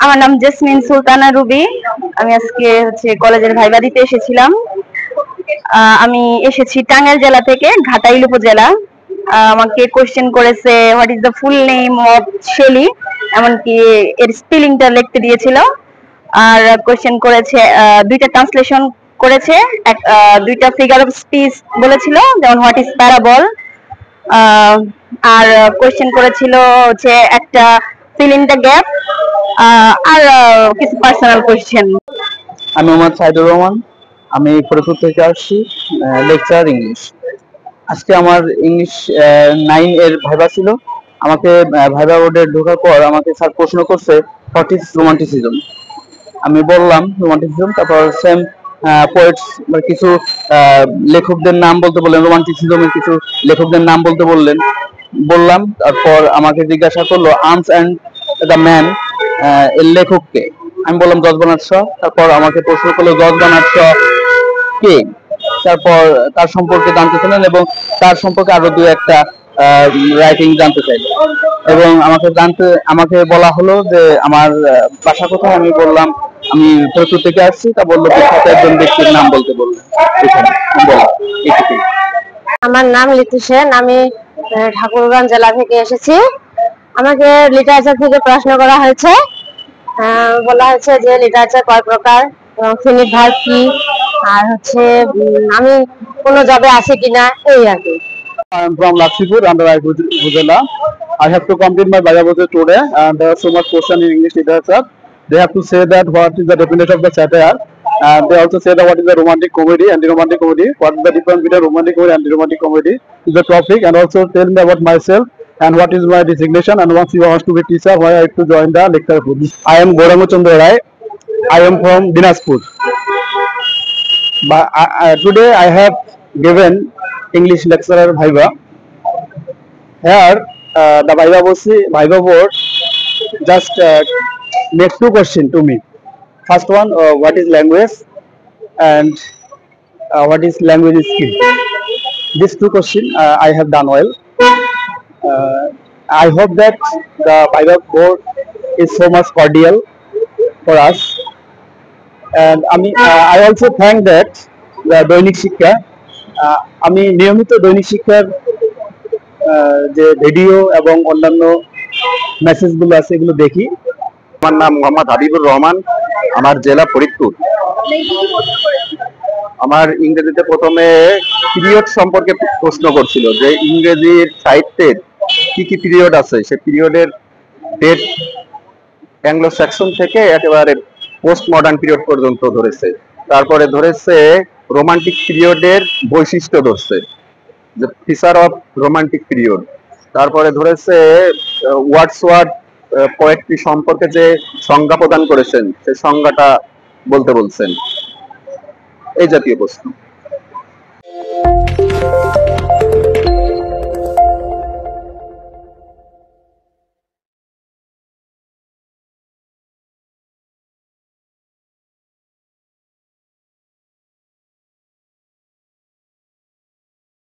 আমার নাম jasmine Sultana Ruby. আমি আজকে কলেজের ভাইবা দিতে এসেছিলাম। আমি এসেছি টাঙ্গাইল জেলা থেকে, ঘাটাইল উপজেলা। আমাকে কোশ্চেন করেছে what is the full name of Shelley, এমনকি এর স্পেলিংটা লিখতে দিয়েছিল। আর কোশ্চেন করেছে, দুইটা ট্রান্সলেশন করেছে, দুইটা ফিগার অফ স্পিচ বলেছিল, যেমন হোয়াট ইজ প্যারাবল। আর কোশ্চেন করেছিল একটা ফিল ইন দ্য গ্যাপ, আর কিছু পার্সোনাল কোশ্চেন। আমি মোহাম্মদ সাইদুর রহমান। আমি ফরিদপুর থেকে আসছি, লেকচার ইংলিশ। আজকে আমার ইংলিশ 9 এর ভাইবা ছিল। আমাকে ভাইবা বোর্ডে ঢোকার পর আমাকে স্যার প্রশ্ন করছে হোয়াট ইজ রোমান্টিসিজম। আমি বললাম রোমান্টিসিজম, তারপর সেম পোয়েটস কিছু লেখকদের নাম বলতে বললেন, রোমান্টিসিজমের কিছু লেখকদের নাম বলতে বললাম। তারপর আমাকে জিজ্ঞাসা করলো আর্মস অ্যান্ড দ্য ম্যান এর লেখককে। আমি বললাম জর্জ বার্নার্ড শ। তারপর আমাকে প্রশ্ন করলো জর্জ বার্নার্ড শ কে। তারপর তার সম্পর্কে জানতে চাইলেন এবং তার সম্পর্কে আরো দু একটা রাইটিং জানতে চাইলেন এবং আমাকে বলা হলো যে আমার বাসা কোথায়। আমি বললাম আমি ফরিদপুর থেকে আসছি। তা বললো বিখ্যাত একজন ব্যক্তির নাম বলতে বললেন। আমার নাম লিতু সেন। আমি ঠাকুরগাঁও জেলা থেকে এসেছি। আমাকে লিটারেচার থেকে প্রশ্ন করা হয়েছে। বলা হয়েছে যে লিটারেচার কয় প্রকার এবং ফিনিট ভার্ব কি, আর আমি কোনো জবে আছি কিনা, এই আর কি। I am from Laksipur under Upazila. I have to complete my Viva project today, and there are so much question in English literature. They have to say that what is the definition of the satire, and they also say that what is the romantic comedy and the romantic comedy, what is the difference between romantic comedy and the romantic comedy is the topic, and also tell me about myself and what is my designation, and once you want to be teacher, why I have to join the lecture group. I am Gaurango Chandra Rai. I am from Dinaspur. But today I have given English lecturer Viva. Here the Viva board just make two questions to me. First one, what is language, and what is language skill. These two questions I have done well. I hope that the Viva board is so much cordial for us, and I also thank that the দৈনিক শিক্ষা। আমি নিয়মিত দৈনিক শিক্ষার যে video এবং অন্যান্য মেসেজগুলো আছে এগুলো দেখি। আমার নাম মোহাম্মদ হাবিবুর রহমান, আমার জেলা ফরিদপুর। আমার ইংরেজিতে প্রথমে পিরিয়ড সম্পর্কে প্রশ্ন করছিল যে ইংরেজির সাহিত্যের কি কি পিরিয়ড আছে, সে পিরিয়ডের ডেট অ্যাংলো স্যাক্সন থেকে একেবারে পোস্ট মডার্ন পিরিয়ড পর্যন্ত ধরেছে। তারপরে ধরেছে রোমান্টিক পিরিয়ডের বৈশিষ্ট্য ধরছে, যে ফিচার অফ রোমান্টিক পিরিয়ড। তারপরে ধরেছে ওয়ার্ডসওয়ার্থ পোয়েট্রি সম্পর্কে যে সংজ্ঞা প্রদান করেছেন সেই সংজ্ঞাটা বলতে বলছেন, এই জাতীয় প্রশ্ন।